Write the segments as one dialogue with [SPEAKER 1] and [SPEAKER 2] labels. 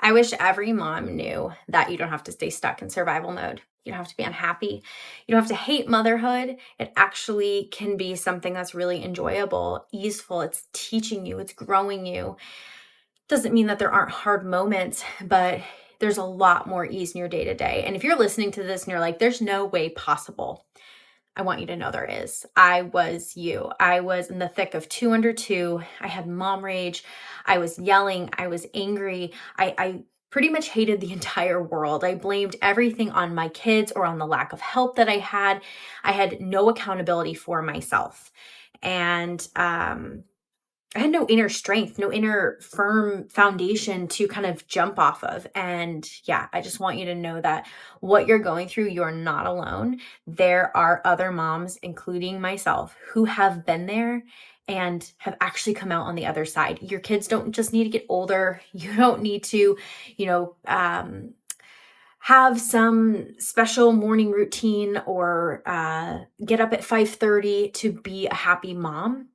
[SPEAKER 1] I wish every mom knew that you don't have to stay stuck in survival mode. You don't have to be unhappy. You don't have to hate motherhood. It actually can be something that's really enjoyable, easeful. It's teaching you, it's growing you. Doesn't mean that there aren't hard moments, but there's a lot more ease in your day to day. And if you're listening to this and you're like, there's no way possible, I want you to know there is. I was you. I was in the thick of two under two. I had mom rage. I was yelling. I was angry. I pretty much hated the entire world. I blamed everything on my kids or on the lack of help that I had. I had no accountability for myself. And I had no inner strength, no inner firm foundation to kind of jump off of. And yeah, I just want you to know that what you're going through, you're not alone. There are other moms, including myself, who have been there and have actually come out on the other side. Your kids don't just need to get older. You don't need to, you know, have some special morning routine or get up at 5:30 to be a happy mom.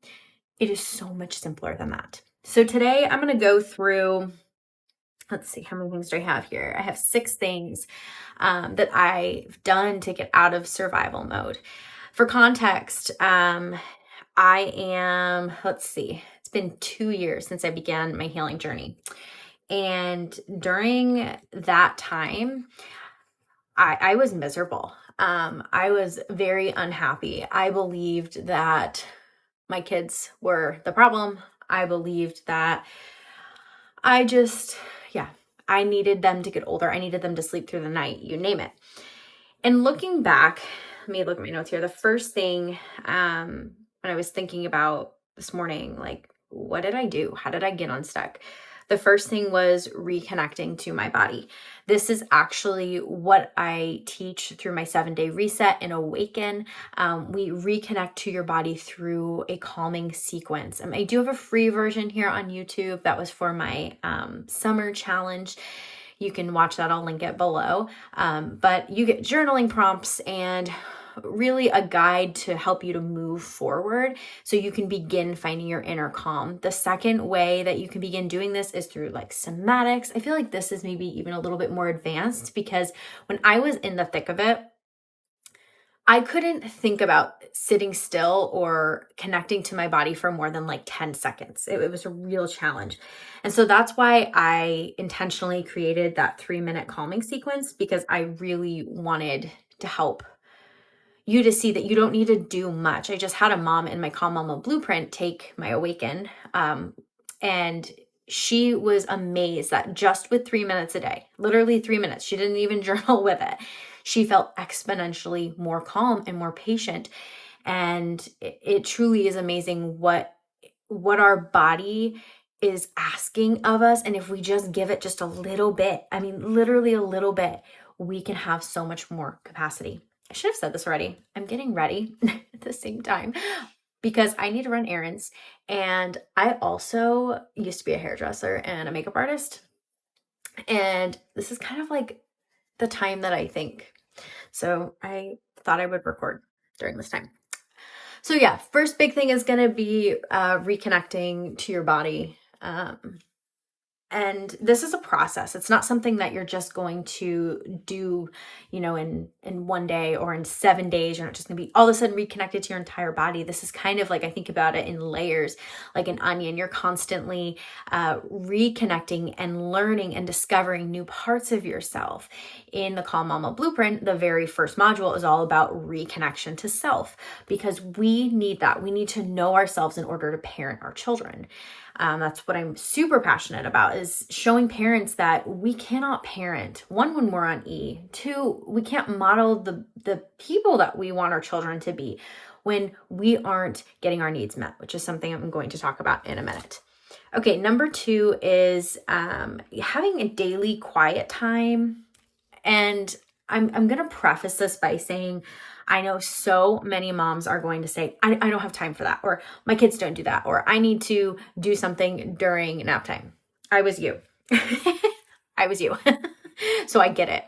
[SPEAKER 1] It is so much simpler than that. So today I'm going to go through, let's see, how many things do I have here? I have 6 things that I've done to get out of survival mode. For context, I am, let's see, it's been 2 years since I began my healing journey. And during that time, I was miserable. I was very unhappy. I believed that my kids were the problem. I believed that I needed them to get older. I needed them to sleep through the night, you name it. And looking back, let me look at my notes here. The first thing when I was thinking about this morning, like, what did I do? How did I get unstuck? The first thing was reconnecting to my body. This is actually what I teach through my 7-day reset and awaken. We reconnect to your body through a calming sequence. I do have a free version here on YouTube. That was for my summer challenge. You can watch that. I'll link it below. But you get journaling prompts and really a guide to help you to move forward so you can begin finding your inner calm. The second way that you can begin doing this is through like somatics. I feel like this is maybe even a little bit more advanced because when I was in the thick of it, I couldn't think about sitting still or connecting to my body for more than like 10 seconds. It was a real challenge. And so that's why I intentionally created that 3-minute calming sequence, because I really wanted to help you to see that you don't need to do much. I just had a mom in my Calm Mama Blueprint take my Awaken. And she was amazed that just with 3 minutes a day, literally 3 minutes, she didn't even journal with it, she felt exponentially more calm and more patient. And it truly is amazing what our body is asking of us. And if we just give it just a little bit, I mean, literally a little bit, we can have so much more capacity. I should have said this already. I'm getting ready at the same time because I need to run errands. And I also used to be a hairdresser and a makeup artist. And this is kind of like the time that I think. So I thought I would record during this time. So yeah, first big thing is going to be reconnecting to your body. And this is a process. It's not something that you're just going to do, in 1 day or in 7 days. You're not just going to be all of a sudden reconnected to your entire body. This is kind of like, I think about it in layers, like an onion. You're constantly reconnecting and learning and discovering new parts of yourself. In the Calm Mama Blueprint, the very first module is all about reconnection to self, because we need that. We need to know ourselves in order to parent our children. That's what I'm super passionate about, is showing parents that we cannot parent. 1, when we're on E. 2, we can't model the people that we want our children to be when we aren't getting our needs met, which is something I'm going to talk about in a minute. Okay, number 2 is having a daily quiet time. And I'm going to preface this by saying, I know so many moms are going to say, I don't have time for that, or my kids don't do that, or I need to do something during nap time. I was you. I was you. So I get it.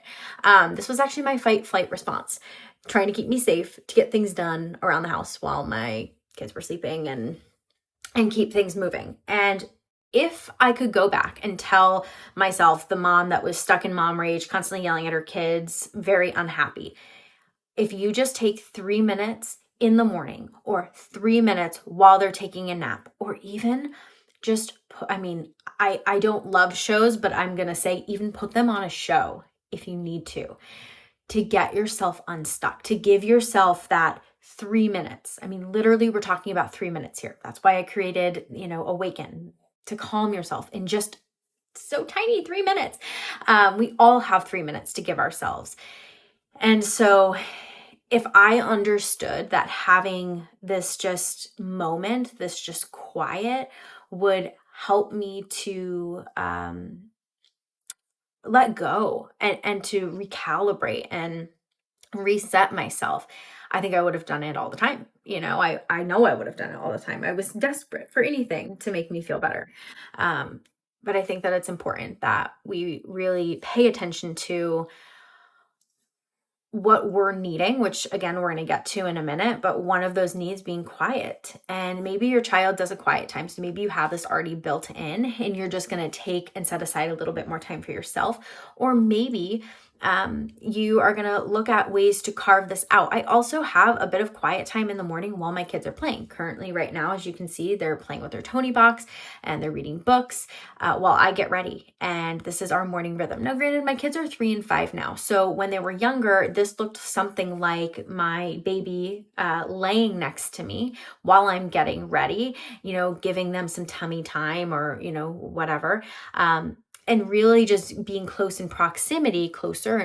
[SPEAKER 1] This was actually my fight-flight response, trying to keep me safe, to get things done around the house while my kids were sleeping and keep things moving. And if I could go back and tell myself, the mom that was stuck in mom rage, constantly yelling at her kids, very unhappy, if you just take 3 minutes in the morning or 3 minutes while they're taking a nap, or even just I don't love shows, but I'm going to say even put them on a show if you need to get yourself unstuck, to give yourself that 3 minutes. I mean, literally we're talking about 3 minutes here. That's why I created, Awaken, to calm yourself in just so tiny 3 minutes. We all have 3 minutes to give ourselves. And so if I understood that having this just moment, this just quiet would help me to let go and to recalibrate and reset myself, I think I would have done it all the time. I know I would have done it all the time. I was desperate for anything to make me feel better. But I think that it's important that we really pay attention to what we're needing, which again, we're going to get to in a minute, but one of those needs being quiet. And maybe your child does a quiet time. So maybe you have this already built in and you're just going to take and set aside a little bit more time for yourself. Or maybe you are going to look at ways to carve this out. I also have a bit of quiet time in the morning while my kids are playing. Currently, right now, as you can see, they're playing with their Tony box and they're reading books while I get ready. And this is our morning rhythm. Now, granted, my kids are 3 and 5 now. So when they were younger, this looked something like my baby laying next to me while I'm getting ready, giving them some tummy time or, whatever. And really just being closer in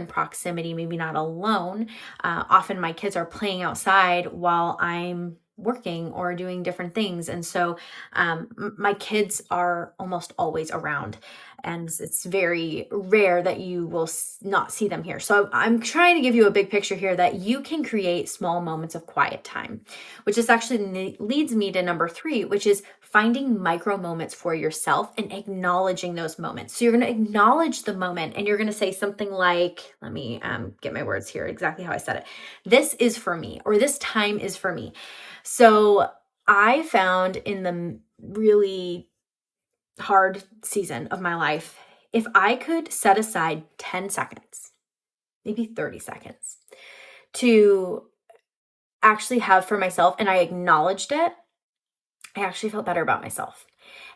[SPEAKER 1] proximity, maybe not alone. Often my kids are playing outside while I'm working or doing different things. And so my kids are almost always around, and it's very rare that you will not see them here. So I'm trying to give you a big picture here that you can create small moments of quiet time, which is actually leads me to number 3, which is finding micro moments for yourself and acknowledging those moments. So you're going to acknowledge the moment and you're going to say something like, let me get my words here exactly how I said it. This is for me, or this time is for me. So I found in the really hard season of my life, if I could set aside 10 seconds, maybe 30 seconds to actually have for myself, and I acknowledged it, I actually felt better about myself.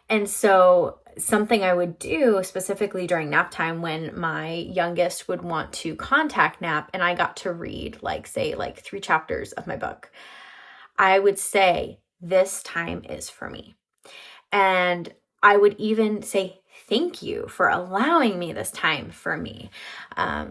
[SPEAKER 1] And so something I would do specifically during nap time when my youngest would want to contact nap and I got to read say 3 chapters of my book, I would say, this time is for me. And I would even say, thank you for allowing me this time for me.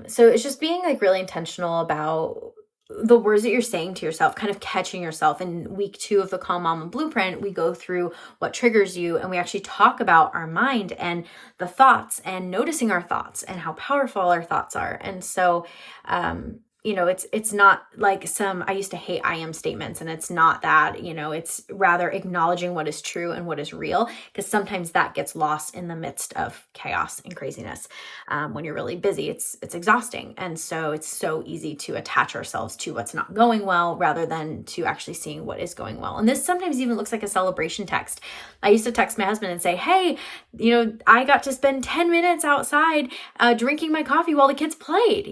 [SPEAKER 1] So it's just being really intentional about the words that you're saying to yourself, kind of catching yourself. In week 2 of the Calm Mama Blueprint, we go through what triggers you, and we actually talk about our mind and the thoughts and noticing our thoughts and how powerful our thoughts are. And so, it's not like I used to hate I am statements, and it's not that, it's rather acknowledging what is true and what is real, because sometimes that gets lost in the midst of chaos and craziness. When you're really busy, it's exhausting. And so it's so easy to attach ourselves to what's not going well rather than to actually seeing what is going well. And this sometimes even looks like a celebration text. I used to text my husband and say, hey, I got to spend 10 minutes outside drinking my coffee while the kids played,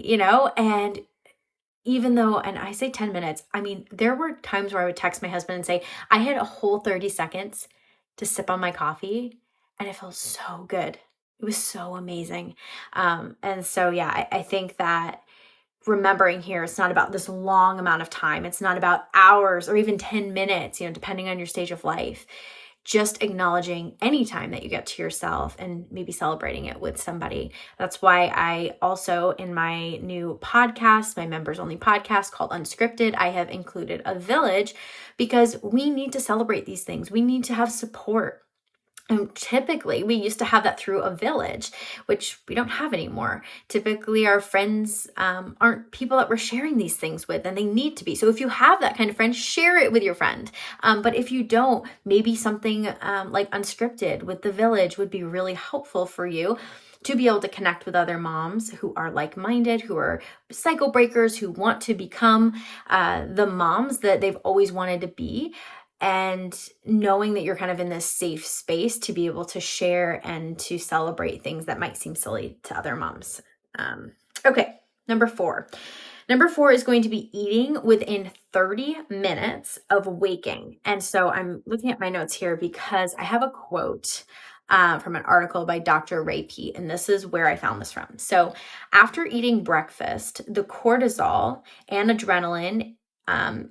[SPEAKER 1] and even though, and I say 10 minutes, there were times where I would text my husband and say, I had a whole 30 seconds to sip on my coffee, and it felt so good. It was so amazing. And so, yeah, I think that remembering here, it's not about this long amount of time. It's not about hours or even 10 minutes, depending on your stage of life. Just acknowledging any time that you get to yourself and maybe celebrating it with somebody. That's why I also, in my new podcast, my members only podcast called Unscripted, I have included a village, because we need to celebrate these things. We need to have support. And typically we used to have that through a village, which we don't have anymore. Typically our friends aren't people that we're sharing these things with, and they need to be. So if you have that kind of friend, share it with your friend. But if you don't, maybe something like Unscripted with the village would be really helpful for you to be able to connect with other moms who are like-minded, who are cycle breakers, who want to become the moms that they've always wanted to be. and knowing that you're kind of in this safe space to be able to share and to celebrate things that might seem silly to other moms. Okay, number 4. Number 4 is going to be eating within 30 minutes of waking. And so I'm looking at my notes here because I have a quote from an article by Dr. Ray Peat, and this is where I found this from. So after eating breakfast, the cortisol and adrenaline,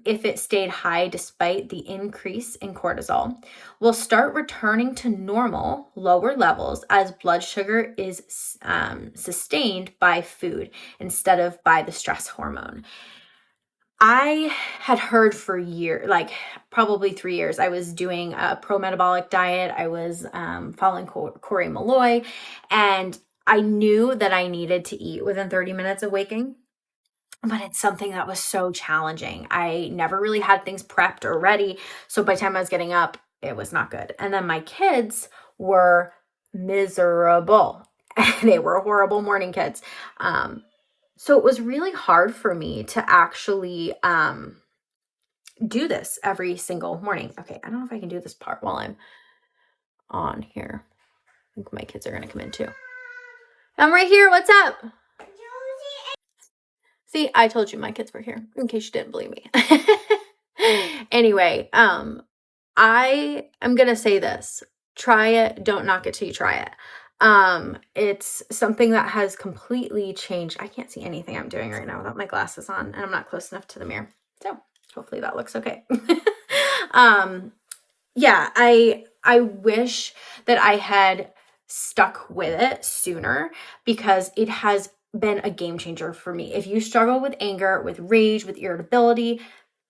[SPEAKER 1] if it stayed high despite the increase in cortisol, will start returning to normal lower levels as blood sugar is sustained by food instead of by the stress hormone. I had heard for years, like probably 3 years, I was doing a pro-metabolic diet. I was following Corey Malloy, and I knew that I needed to eat within 30 minutes of waking. But it's something that was so challenging. I never really had things prepped or ready. So by the time I was getting up, it was not good. And then my kids were miserable. They were horrible morning kids. So it was really hard for me to actually do this every single morning. Okay, I don't know if I can do this part while I'm on here. I think my kids are going to come in too. I'm right here. What's up? See, I told you my kids were here, in case you didn't believe me. Anyway, I am going to say this. Try it. Don't knock it till you try it. It's something that has completely changed. I can't see anything I'm doing right now without my glasses on, and I'm not close enough to the mirror. So hopefully that looks okay. Yeah, I wish that I had stuck with it sooner because it has been a game changer for me. If you struggle with anger, with rage, with irritability,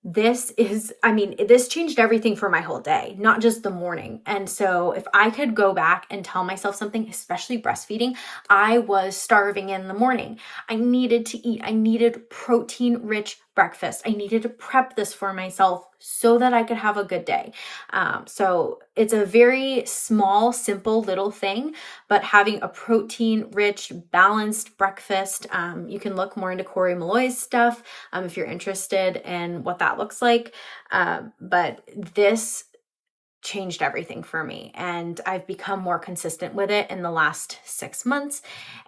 [SPEAKER 1] this changed everything for my whole day, not just the morning. And so if I could go back and tell myself something, especially breastfeeding, I was starving in the morning. I needed to eat. I needed protein-rich breakfast. I needed to prep this for myself so that I could have a good day. So it's a very small, simple little thing, but having a protein-rich, balanced breakfast, you can look more into Corey Malloy's stuff if you're interested in what that looks like. But this changed everything for me, and I've become more consistent with it in the last 6 months,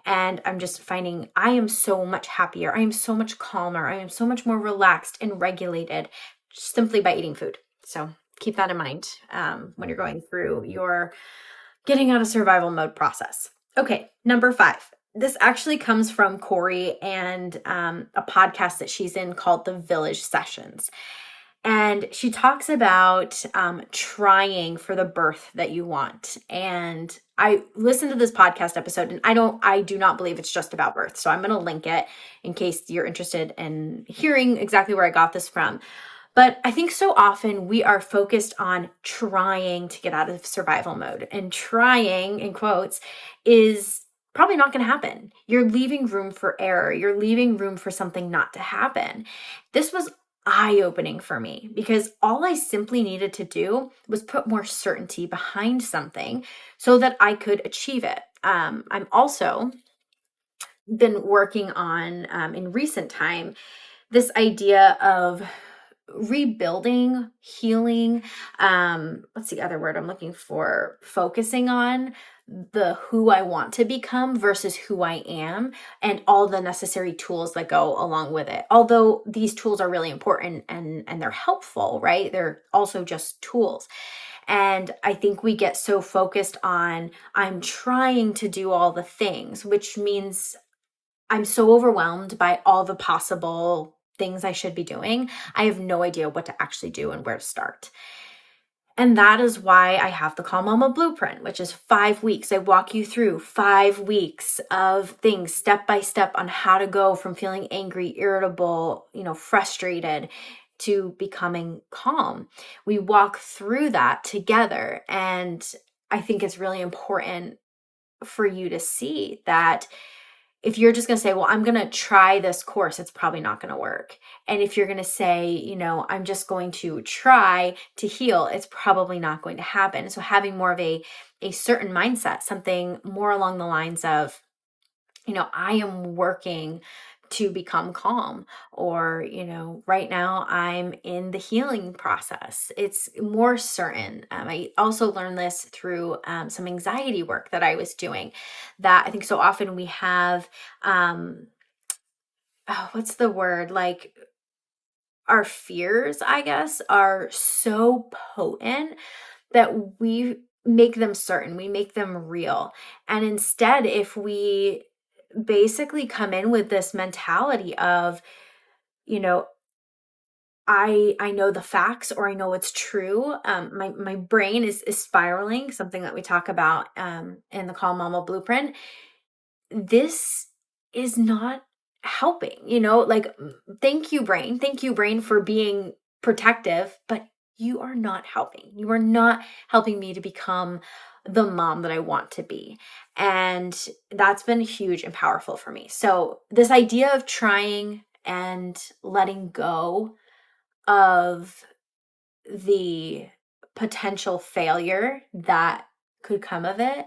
[SPEAKER 1] and I'm just finding I am so much happier. I am so much calmer. I am so much more relaxed and regulated simply by eating food. So keep that in mind when you're going through your getting out of survival mode process. Okay, number 5. This actually comes from Corey and a podcast that she's in called The Village Sessions. And she talks about trying for the birth that you want. And I listened to this podcast episode, and I do not believe it's just about birth. So I'm going to link it in case you're interested in hearing exactly where I got this from. But I think so often we are focused on trying to get out of survival mode, and trying, in quotes, is probably not going to happen. You're leaving room for error. You're leaving room for something not to happen. This was eye-opening for me because all I simply needed to do was put more certainty behind something so that I could achieve it. I'm also been working on in recent time this idea of rebuilding, healing, what's the other word I'm looking for? Focusing on the who I want to become versus who I am, and all the necessary tools that go along with it. Although these tools are really important and they're helpful, right? They're also just tools. And I think we get so focused on I'm trying to do all the things, which means I'm so overwhelmed by all the possible things I should be doing. I have no idea what to actually do and where to start. And that is why I have the Calm Mama Blueprint, which is 5 weeks. I walk you through 5 weeks of things step by step on how to go from feeling angry, irritable, frustrated to becoming calm. We walk through that together. And I think it's really important for you to see that if you're just going to say, well, I'm going to try this course, it's probably not going to work. And if you're going to say, I'm just going to try to heal, it's probably not going to happen. So having more of a certain mindset, something more along the lines of, I am working to become calm. Or, right now I'm in the healing process. It's more certain. I also learned this through some anxiety work that I was doing, that I think so often we have, what's the word? Like, our fears, I guess, are so potent that we make them certain, we make them real. And instead, if we basically come in with this mentality of, you know, I know the facts, or I know it's true. My brain is spiraling, something that we talk about in the Calm Mama Blueprint. This is not helping, like, thank you, brain, for being protective, but you are not helping. You are not helping me to become the mom that I want to be. And that's been huge and powerful for me. So, this idea of trying and letting go of the potential failure that could come of it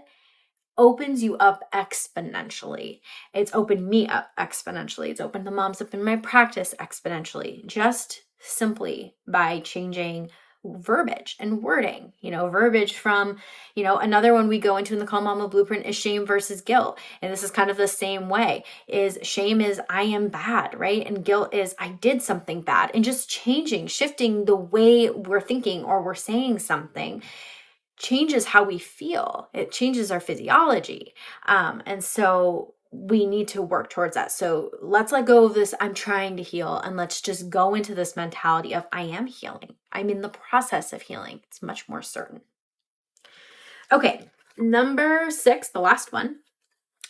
[SPEAKER 1] opens you up exponentially. It's opened me up exponentially. It's opened the moms up in my practice exponentially, just simply by changing verbiage and wording. Verbiage from, another one we go into in the Calm Mama Blueprint is shame versus guilt. And this is kind of the same way. Is shame is I am bad, right? And guilt is I did something bad. And just shifting the way we're thinking or we're saying something changes how we feel. It changes our physiology. And so we need to work towards that. So let's let go of this I'm trying to heal, and let's just go into this mentality of I am healing. I'm in the process of healing. It's much more certain. Okay, number 6, the last one,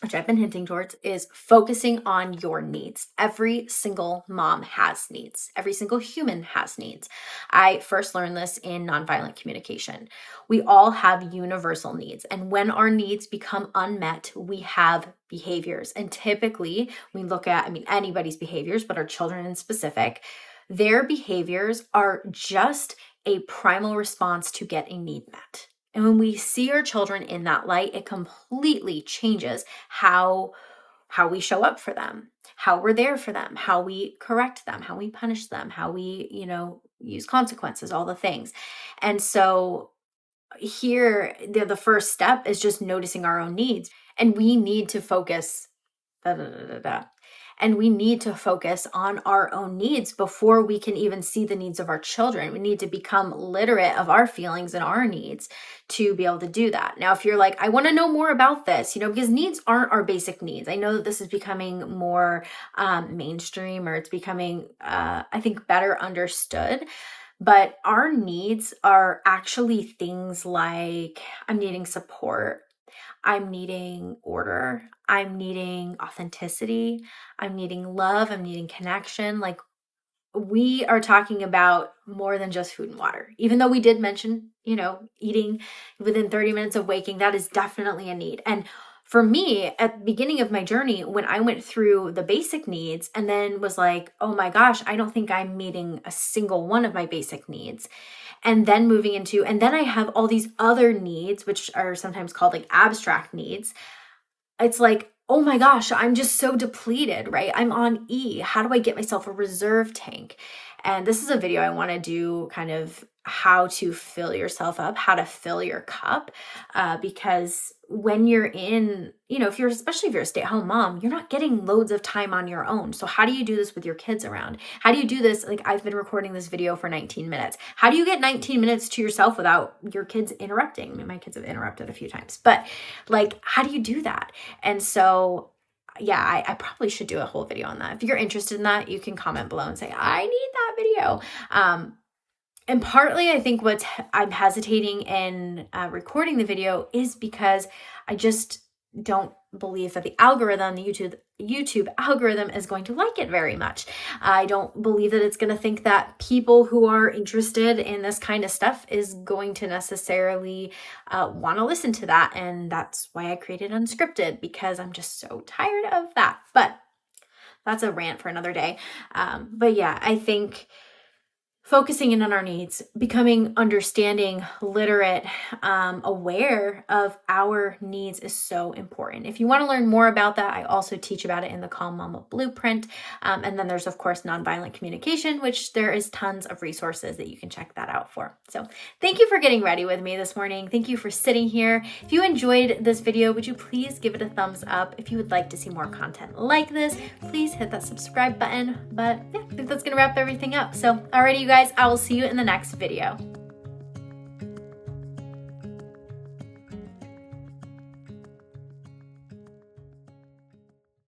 [SPEAKER 1] which I've been hinting towards, is focusing on your needs. Every single mom has needs. Every single human has needs. I first learned this in nonviolent communication. We all have universal needs. And when our needs become unmet, we have behaviors. And typically we look at, anybody's behaviors, but our children in specific, their behaviors are just a primal response to get a need met. And when we see our children in that light, it completely changes how we show up for them, how we're there for them, how we correct them, how we punish them, how we, use consequences, all the things. And so here, the first step is just noticing our own needs. And we need to focus and we need to focus on our own needs before we can even see the needs of our children. We need to become literate of our feelings and our needs to be able to do that. Now, if you're like, I want to know more about this, because needs aren't our basic needs. I know that this is becoming more mainstream, or it's becoming, I think, better understood. But our needs are actually things like I'm needing support, I'm needing order, I'm needing authenticity, I'm needing love, I'm needing connection. Like, we are talking about more than just food and water. Even though we did mention, eating within 30 minutes of waking, that is definitely a need. And for me, at the beginning of my journey, when I went through the basic needs and then was like, oh my gosh, I don't think I'm meeting a single one of my basic needs. And then moving into, and then I have all these other needs, which are sometimes called like abstract needs. It's like, oh my gosh, I'm just so depleted, right? I'm on E. How do I get myself a reserve tank? And this is a video I want to do, kind of how to fill yourself up, how to fill your cup, because when you're in, especially if you're a stay-at-home mom, you're not getting loads of time on your own. So how do you do this with your kids around? How do you do this? Like, I've been recording this video for 19 minutes. How do you get 19 minutes to yourself without your kids interrupting? My kids have interrupted a few times, but like, how do you do that? And so yeah, I probably should do a whole video on that. If you're interested in that, you can comment below and say, I need that video. And partly, I think I'm hesitating in recording the video is because I just don't believe that the YouTube algorithm is going to like it very much. I don't believe that it's going to think that people who are interested in this kind of stuff is going to necessarily want to listen to that. And that's why I created Unscripted, because I'm just so tired of that. But that's a rant for another day. But yeah, I think focusing in on our needs, becoming understanding, literate, aware of our needs is so important. If you want to learn more about that, I also teach about it in the Calm Mama Blueprint. And then there's, of course, nonviolent communication, which there is tons of resources that you can check that out for. So thank you for getting ready with me this morning. Thank you for sitting here. If you enjoyed this video, would you please give it a thumbs up? If you would like to see more content like this, please hit that subscribe button. But yeah, I think that's going to wrap everything up. So alrighty, you guys, I will see you in the next video.